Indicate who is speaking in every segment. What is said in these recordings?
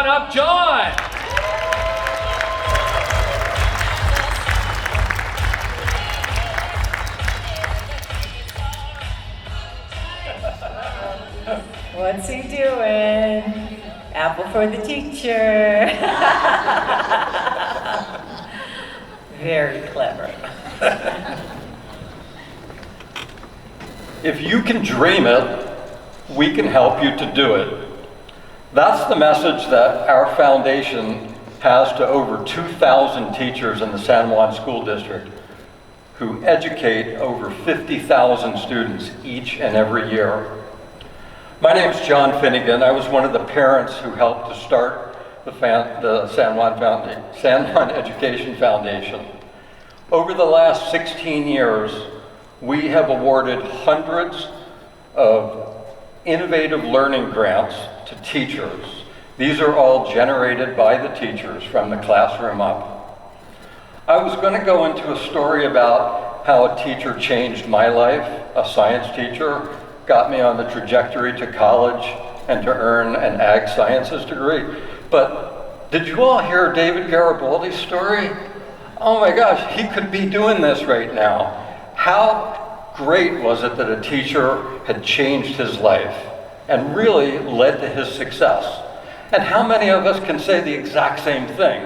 Speaker 1: up John.
Speaker 2: What's he doing? Apple for the teacher. Very clever.
Speaker 3: If you can dream it, we can help you to do it. That's the message that our foundation has to over 2,000 teachers in the San Juan School District who educate over 50,000 students each and every year. My name is John Finegan. I was one of the parents who helped to start the San Juan Education Foundation. Over the last 16 years, we have awarded hundreds of innovative learning grants to teachers. These are all generated by the teachers from the classroom up. I was going to go into a story about how a teacher changed my life. A science teacher got me on the trajectory to college and to earn an ag sciences degree. But did you all hear David Garibaldi's story? Oh my gosh, he could be doing this right now. How great was it that a teacher had changed his life and really led to his success? And how many of us can say the exact same thing?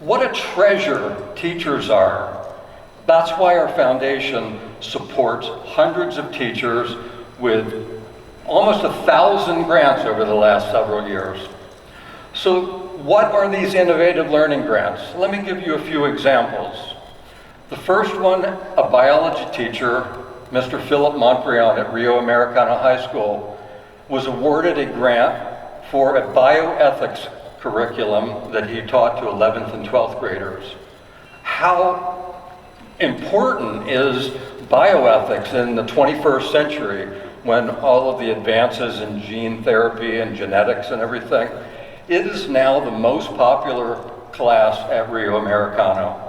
Speaker 3: What a treasure teachers are. That's why our foundation supports hundreds of teachers with almost 1,000 grants over the last several years. So what are these innovative learning grants? Let me give you a few examples. The first one, a biology teacher, Mr. Philip Montbrion at Rio Americano High School, was awarded a grant for a bioethics curriculum that he taught to 11th and 12th graders. How important is bioethics in the 21st century when all of the advances in gene therapy and genetics and everything? It is now the most popular class at Rio Americano.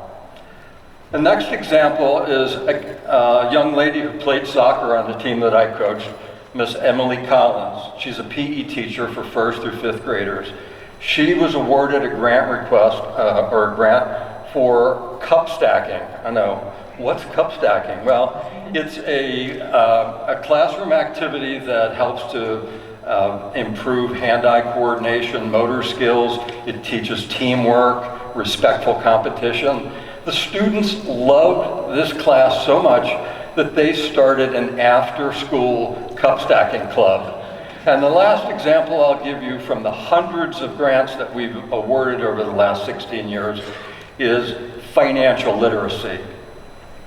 Speaker 3: The next example is a young lady who played soccer on the team that I coached, Miss Emily Collins. She's a PE teacher for 1st through 5th graders. She was awarded a grant request, or a grant for cup stacking. I know, what's cup stacking? Well, it's a classroom activity that helps to improve hand-eye coordination, motor skills. It teaches teamwork, respectful competition. The students loved this class so much that they started an after-school cup stacking club. And the last example I'll give you from the hundreds of grants that we've awarded over the last 16 years is financial literacy.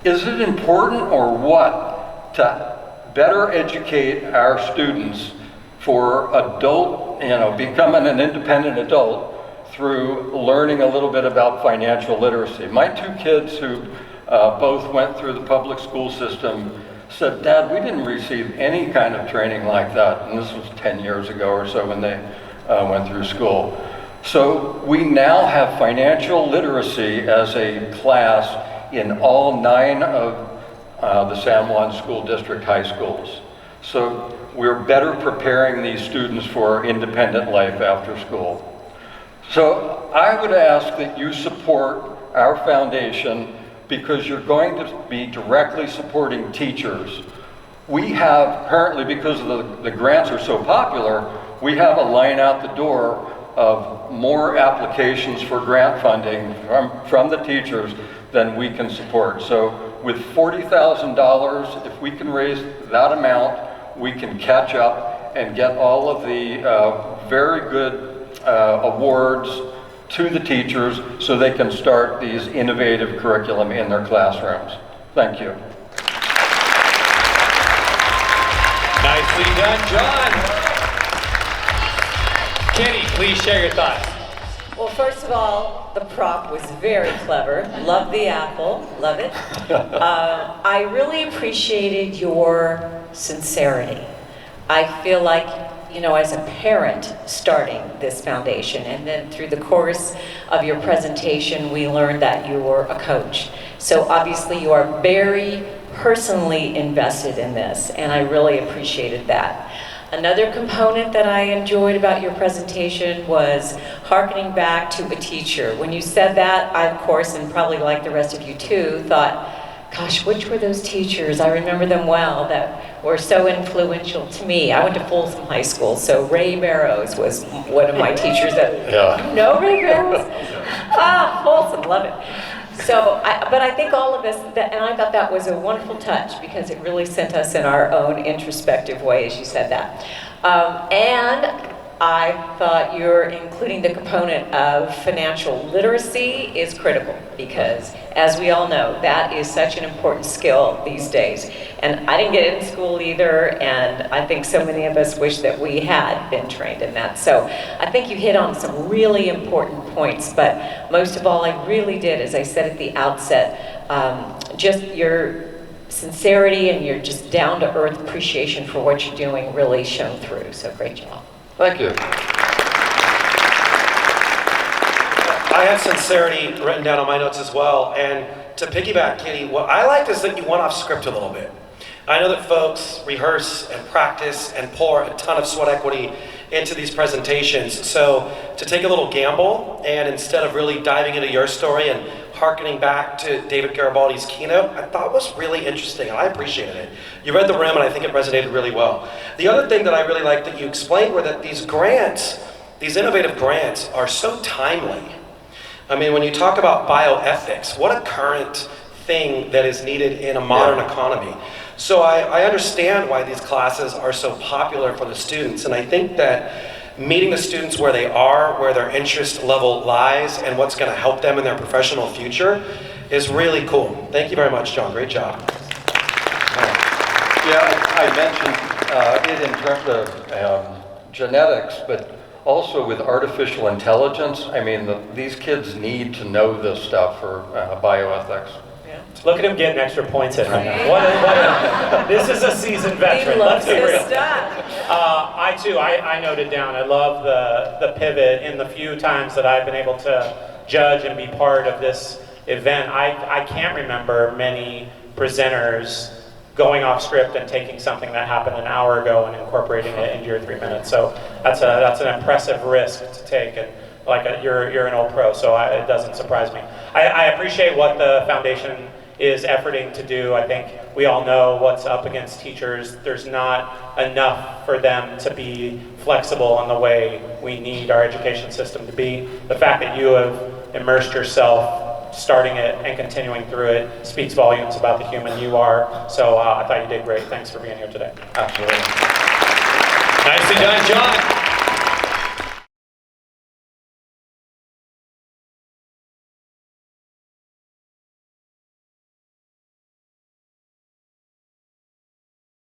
Speaker 3: Is it important or what to better educate our students for becoming an independent adult through learning a little bit about financial literacy? My two kids who both went through the public school system said, "Dad, we didn't receive any kind of training like that." And this was 10 years ago or so when they went through school. So we now have financial literacy as a class in all 9 of the San Juan School District high schools. So we're better preparing these students for independent life after school. So I would ask that you support our foundation because you're going to be directly supporting teachers. We have currently, because the grants are so popular, we have a line out the door of more applications for grant funding from the teachers than we can support. So with $40,000, if we can raise that amount, we can catch up and get all of the very good awards to the teachers so they can start these innovative curriculum in their classrooms. Thank you.
Speaker 1: Nicely done, John. Kenny, please share your thoughts.
Speaker 2: Well, first of all, the prop was very clever. Love the apple, love it. I really appreciated your sincerity. I feel like, you know, as a parent starting this foundation, and then through the course of your presentation, we learned that you were a coach. So obviously you are very personally invested in this, and I really appreciated that. Another component that I enjoyed about your presentation was hearkening back to a teacher. When you said that, I, of course, and probably like the rest of you too, thought, gosh, which were those teachers? I remember them well that were so influential to me. I went to Folsom High School, so Ray Barrows was one of my teachers. You know Ray Barrows? Folsom, love it. So, but I think all of us, and I thought that was a wonderful touch because it really sent us in our own introspective way, as you said that. And I thought you're including the component of financial literacy is critical because, as we all know, that is such an important skill these days. And I didn't get it in school either, and I think so many of us wish that we had been trained in that. So I think you hit on some really important points, but most of all, I really did, as I said at the outset, just your sincerity and your just down-to-earth appreciation for what you're doing really shone through. So great job.
Speaker 3: Thank you.
Speaker 4: I had sincerity written down on my notes as well, and to piggyback, Kitty, what I liked is that you went off script a little bit. I know that folks rehearse and practice and pour a ton of sweat equity into these presentations, so to take a little gamble and instead of really diving into your story and hearkening back to David Garibaldi's keynote, I thought was really interesting, and I appreciated it. You read the room, and I think it resonated really well. The other thing that I really liked that you explained were that these grants, these innovative grants, are so timely. I mean, when you talk about bioethics, what a current thing that is needed in a modern economy. So I understand why these classes are so popular for the students, and I think that meeting the students where they are, where their interest level lies, and what's going to help them in their professional future is really cool. Thank you very much, John. Great job.
Speaker 3: Yeah, I mentioned it in terms of genetics, but also with artificial intelligence. I mean, these kids need to know this stuff for bioethics.
Speaker 5: Look at him getting extra points in right now. This is a seasoned veteran. Let's be real. I noted down. I love the pivot in the few times that I've been able to judge and be part of this event. I can't remember many presenters going off script and taking something that happened an hour ago and incorporating it into your 3 minutes. So that's an impressive risk to take. And you're an old pro, so it doesn't surprise me. I appreciate what the foundation is efforting to do. I think we all know what's up against teachers. There's not enough for them to be flexible in the way we need our education system to be. The fact that you have immersed yourself, starting it and continuing through it, speaks volumes about the human you are. So I thought you did great. Thanks for being here today.
Speaker 3: Absolutely.
Speaker 1: Nicely done, John.